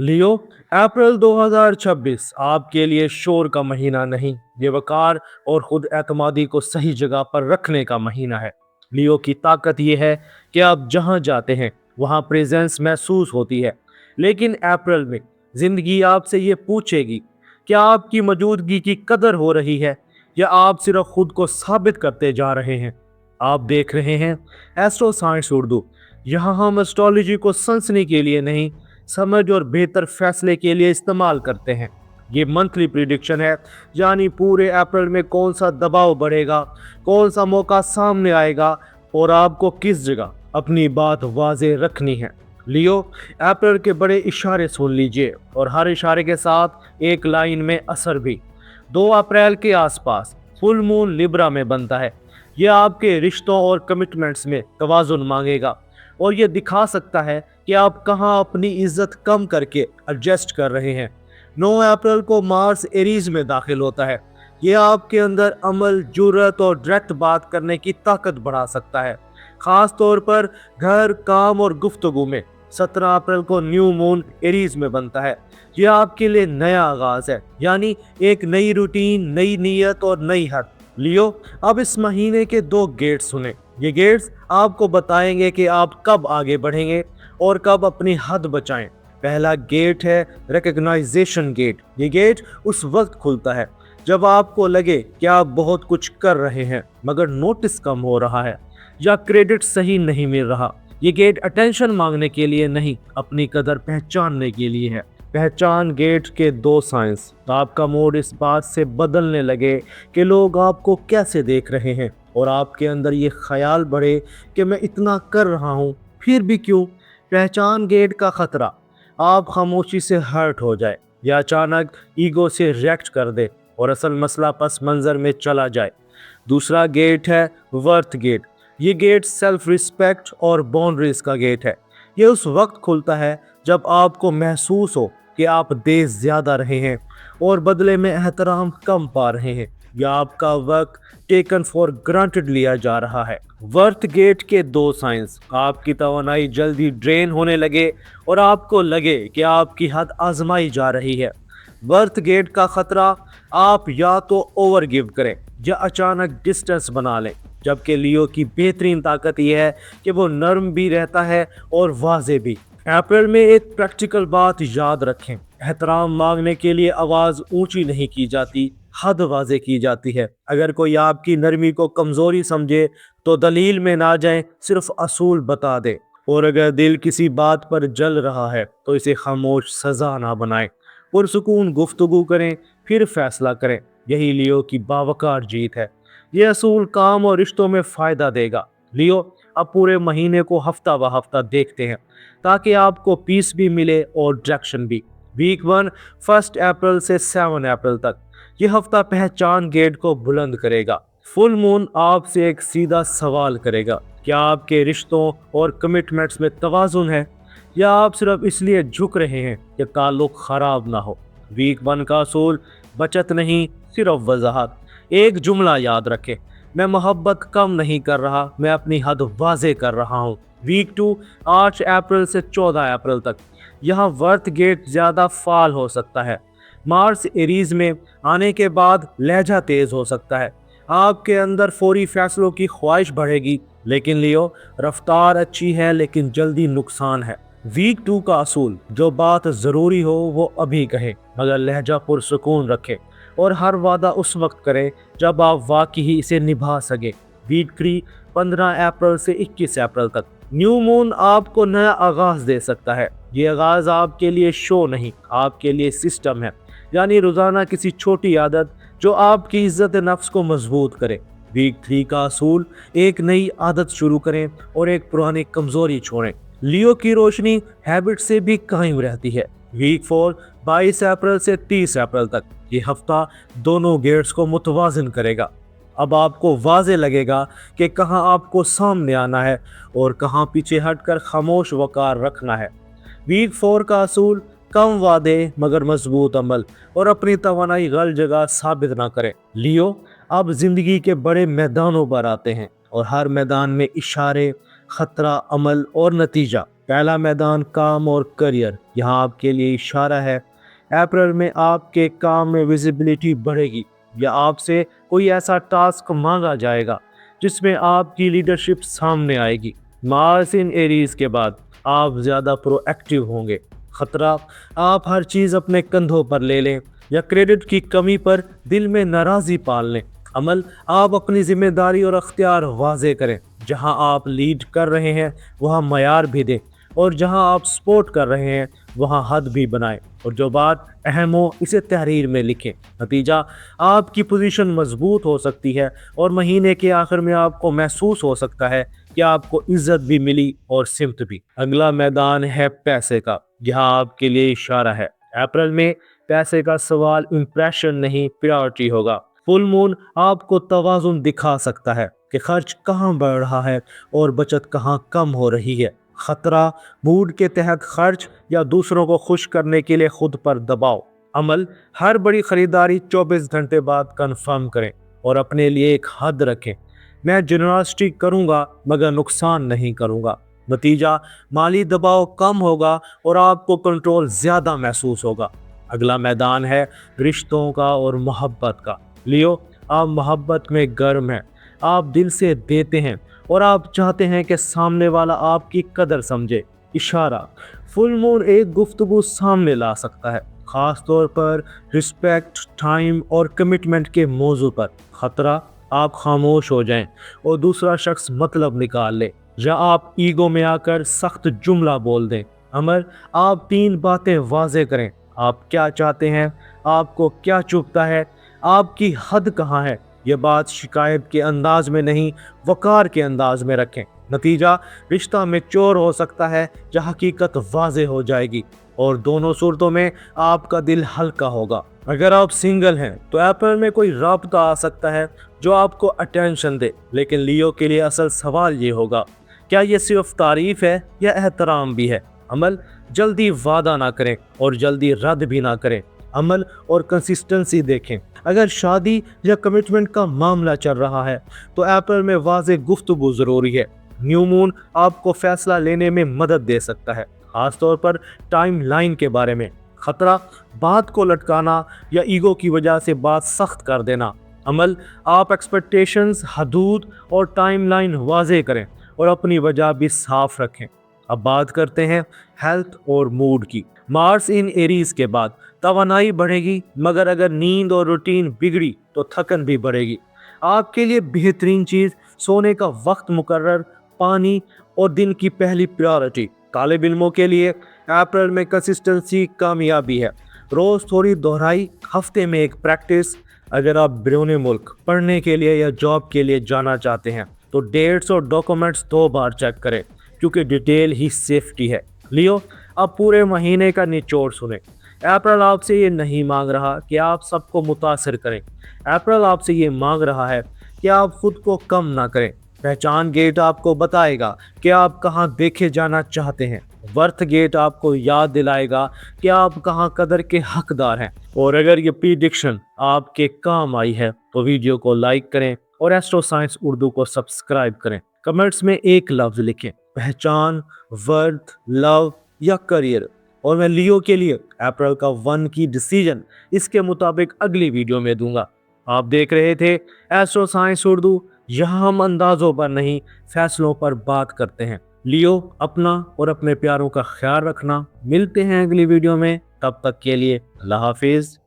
लियो, अप्रैल 2026 आपके लिए शोर का महीना नहीं, ये वकार और खुद एतमादी को सही जगह पर रखने का महीना है। लियो की ताकत ये है कि आप जहां जाते हैं वहां प्रेजेंस महसूस होती है। लेकिन अप्रैल में जिंदगी आपसे ये पूछेगी, क्या आपकी मौजूदगी की कदर हो रही है या आप सिर्फ खुद को साबित करते जा रहे हैं। आप देख रहे हैं एस्ट्रो साइंस उर्दू। यहाँ हम एस्ट्रोलॉजी को सनसनी के लिए नहीं, समझ और बेहतर फैसले के लिए इस्तेमाल करते हैं। ये मंथली प्रिडिक्शन है, यानी पूरे अप्रैल में कौन सा दबाव बढ़ेगा, कौन सा मौका सामने आएगा और आपको किस जगह अपनी बात वाजे रखनी है। लियो, अप्रैल के बड़े इशारे सुन लीजिए और हर इशारे के साथ एक लाइन में असर भी। 2 अप्रैल के आसपास फुल मून लिब्रा में बनता है। यह आपके रिश्तों और कमिटमेंट्स में तवाज़ुन मांगेगा और यह दिखा सकता है कि आप कहां अपनी इज्जत कम करके एडजस्ट कर रहे हैं। 9 अप्रैल को मार्स एरीज में दाखिल होता है। यह आपके अंदर अमल, जुर्रत और डायरेक्ट बात करने की ताकत बढ़ा सकता है, खास तौर पर घर, काम और गुफ्तगू में। 17 अप्रैल को न्यू मून एरीज में बनता है। यह आपके लिए नया आगाज है, यानी एक नई रूटीन, नई नीयत और नई हद। लियो, अब इस महीने के 2 गेट्स सुने। ये गेट्स आपको बताएंगे कि आप कब आगे बढ़ेंगे और कब अपनी हद बचाएं। पहला गेट है रिकग्नाइजेशन गेट। ये गेट उस वक्त खुलता है जब आपको लगे कि आप बहुत कुछ कर रहे हैं मगर नोटिस कम हो रहा है या क्रेडिट सही नहीं मिल रहा। ये गेट अटेंशन मांगने के लिए नहीं, अपनी कदर पहचानने के लिए है। पहचान गेट के 2 साइंस। आपका मूड इस बात से बदलने लगे कि लोग आपको कैसे देख रहे हैं और आपके अंदर ये ख्याल बढ़े कि मैं इतना कर रहा हूँ फिर भी क्यों। पहचान गेट का खतरा, आप खामोशी से हर्ट हो जाए या अचानक ईगो से रिएक्ट कर दे और असल मसला पस मंजर में चला जाए। दूसरा गेट है वर्थ गेट। ये गेट सेल्फ रिस्पेक्ट और बाउंड्रीज का गेट है। ये उस वक्त खुलता है जब आपको महसूस हो कि आप दे ज्यादा रहे हैं और बदले में एहतराम कम पा रहे हैं या आपका वक्त टेकन फॉर ग्रांटेड लिया जा रहा है। वर्थ गेट के 2 साइंस। आपकी तवानाई जल्दी ड्रेन होने लगे और आपको लगे कि आपकी हद आजमाई जा रही है। वर्थ गेट का खतरा, आप या तो ओवर गिव करें या अचानक डिस्टेंस बना लें। जबकि लियो की बेहतरीन ताकत यह है कि वो नर्म भी रहता है और वाजे भी। अप्रैल में एक प्रैक्टिकल बात याद रखें, एहतराम मांगने के लिए आवाज़ ऊंची नहीं की जाती, हद वाजे की जाती है। अगर कोई आपकी नरमी को कमज़ोरी समझे तो दलील में ना जाएं, सिर्फ असूल बता दे। और अगर दिल किसी बात पर जल रहा है तो इसे खामोश सज़ा ना बनाएं, पुरसुकून गुफ्तगू करें फिर फैसला करें। यही लियो की बावकार जीत है। ये असूल काम और रिश्तों में फ़ायदा देगा। लियो, अब पूरे महीने को हफ्ता व हफ्ता देखते हैं ताकि आपको पीस भी मिले और डायरेक्शन भी। वीक 1 1 अप्रैल से 7 अप्रैल तक ये हफ्ता पहचान गेट को बुलंद करेगा। फुल मून आपसे एक सीधा सवाल करेगा, क्या आपके रिश्तों और कमिटमेंट्स में तवाज़ुन है या आप सिर्फ इसलिए झुक रहे हैं कि ताल्लुक खराब ना हो। वीक 1 का असूल, बचत नहीं सिर्फ वजाहत। एक जुमला याद रखें, मैं मोहब्बत कम नहीं कर रहा, मैं अपनी हद वाजे कर रहा हूँ। वीक 2 8 अप्रैल से 14 अप्रैल तक यहाँ वर्थ गेट ज़्यादा फाल हो सकता है। मार्स एरीज में आने के बाद लहजा तेज़ हो सकता है। आपके अंदर फौरी फैसलों की ख्वाहिश बढ़ेगी, लेकिन लियो, रफ्तार अच्छी है लेकिन जल्दी नुकसान है। वीक 2 का असूल, जो बात ज़रूरी हो वो अभी कहें मगर लहजा पुरसुकून रखें और हर वादा उस वक्त करें जब आप वाकई ही इसे निभा सके। वीक 3 15 अप्रैल से 21 अप्रैल तक न्यू मून आपको नया आगाज दे सकता है। ये आगाज आपके लिए शो नहीं, आपके लिए सिस्टम है, यानी रोजाना किसी छोटी आदत जो आपकी इज्जत नफ्स को मजबूत करे। वीक 3 का असूल, एक नई आदत शुरू करें और एक पुरानी कमजोरी छोड़ें। लियो की रोशनी हैबिट से भी कायम रहती है। वीक 4 22 अप्रैल से 30 अप्रैल तक ये हफ्ता दोनों गेट्स को मुतवाज़िन करेगा। अब आपको वाज़े लगेगा कि कहां आपको सामने आना है और कहां पीछे हटकर खामोश वकार रखना है। वीक 4 का असूल, कम वादे मगर मजबूत अमल और अपनी तवानाई गलत जगह साबित ना करें। लियो, अब जिंदगी के बड़े मैदानों पर आते हैं और हर मैदान में इशारे, खतरा, अमल और नतीजा। पहला मैदान काम और करियर, यहाँ आपके लिए इशारा है। अप्रैल में आपके काम में विजिबिलिटी बढ़ेगी या आपसे कोई ऐसा टास्क मांगा जाएगा जिसमें आपकी लीडरशिप सामने आएगी। मार्स इन एरीज के बाद आप ज़्यादा प्रोएक्टिव होंगे। खतरा, आप हर चीज़ अपने कंधों पर ले लें या क्रेडिट की कमी पर दिल में नाराज़ी पाल लें। अमल, आप अपनी जिम्मेदारी और अख्तियार वाजे करें। जहां आप लीड कर रहे हैं वहां मयार भी दें, और जहां आप सपोर्ट कर रहे हैं वहां हद भी बनाएं, और जो बात अहम हो इसे तहरीर में लिखें। नतीजा, आपकी पोजीशन मजबूत हो सकती है और महीने के आखिर में आपको महसूस हो सकता है कि आपको इज्जत भी मिली और सिमत भी। अगला मैदान है पैसे का, यहाँ आपके लिए इशारा है। अप्रैल में पैसे का सवाल इंप्रेशन नहीं, प्रायोरिटी होगा। फुल मून आपको तवाज़ुन दिखा सकता है कि खर्च कहाँ बढ़ रहा है और बचत कहाँ कम हो रही है। खतरा, मूड के तहत खर्च या दूसरों को खुश करने के लिए खुद पर दबाव। अमल, हर बड़ी खरीदारी 24 घंटे बाद कंफर्म करें और अपने लिए एक हद रखें। मैं जनरॉसिटी करूंगा मगर नुकसान नहीं करूंगा। नतीजा, माली दबाव कम होगा और आपको कंट्रोल ज़्यादा महसूस होगा। अगला मैदान है रिश्तों का और मोहब्बत का। लियो, आप मोहब्बत में गर्म हैं, आप दिल से देते हैं और आप चाहते हैं कि सामने वाला आपकी कदर समझे। इशारा, फुल मून एक गुफ्तगू सामने ला सकता है, ख़ास तौर पर रिस्पेक्ट, टाइम और कमिटमेंट के मौजू पर। खतरा, आप खामोश हो जाएं और दूसरा शख्स मतलब निकाल ले, या आप ईगो में आकर सख्त जुमला बोल दें। अमर, आप 3 बातें वाजे करें। आप क्या चाहते हैं, आपको क्या चुभता है, आपकी हद कहाँ है। यह बात शिकायत के अंदाज में नहीं, वकार के अंदाज में रखें। नतीजा, रिश्ता मैच्योर हो सकता है या हकीकत वाजे हो जाएगी, और दोनों सूरतों में आपका दिल हल्का होगा। अगर आप सिंगल हैं तो अप्रैल में कोई राब्ता आ सकता है जो आपको अटेंशन दे, लेकिन लियो के लिए असल सवाल ये होगा, क्या ये सिर्फ तारीफ है या एहतराम भी है। अमल, जल्दी वादा ना करें और जल्दी रद्द भी ना करें। अमल और कंसिस्टेंसी देखें। अगर शादी या कमिटमेंट का मामला चल रहा है तो अप्रैल में वाज़े गुफ्तगू ज़रूरी है। न्यू मून आपको फैसला लेने में मदद दे सकता है, खासतौर पर टाइम लाइन के बारे में। खतरा, बात को लटकाना या ईगो की वजह से बात सख्त कर देना। अमल, आप एक्सपेक्टेशंस, हदूद और टाइम लाइन वाज़े करें और अपनी वजह भी साफ रखें। अब बात करते हैं हेल्थ और मूड की। मार्स इन एरीज के बाद तवानाई बढ़ेगी, मगर अगर नींद और रूटीन बिगड़ी तो थकन भी बढ़ेगी। आपके लिए बेहतरीन चीज़ सोने का वक्त मुकर्रर, पानी और दिन की पहली प्रायोरिटी। तालिब इल्मों के लिए अप्रैल में कंसिस्टेंसी कामयाबी है। रोज़ थोड़ी दोहराई, हफ्ते में एक प्रैक्टिस। अगर आप बैरून मुल्क पढ़ने के लिए या जॉब के लिए जाना चाहते हैं तो डेट्स और डॉक्यूमेंट्स 2 बार चेक करें, क्योंकि डिटेल ही सेफ्टी है। लियो, अब पूरे महीने का निचोड़ सुने। अप्रैल आपसे ये नहीं मांग रहा कि आप सबको मुतासिर करें। अप्रैल आपसे ये मांग रहा है कि आप खुद को कम ना करें। पहचान गेट आपको बताएगा कि आप कहाँ देखे जाना चाहते हैं। वर्थ गेट आपको याद दिलाएगा कि आप कहाँ कदर के हकदार हैं। और अगर ये प्रिडिक्शन आपके काम आई है तो वीडियो को लाइक करें और एस्ट्रो साइंस उर्दू को सब्सक्राइब करें। कमेंट्स में एक लफ्ज़ लिखें, पहचान, वर्थ, लव या करियर। और मैं लियो के लिए अप्रैल का 1 की डिसीजन इसके मुताबिक अगली वीडियो में दूंगा। आप देख रहे थे एस्ट्रो साइंस उर्दू। यहाँ हम अंदाजों पर नहीं, फैसलों पर बात करते हैं। लियो, अपना और अपने प्यारों का ख्याल रखना। मिलते हैं अगली वीडियो में, तब तक के लिए अल्लाह हाफिज।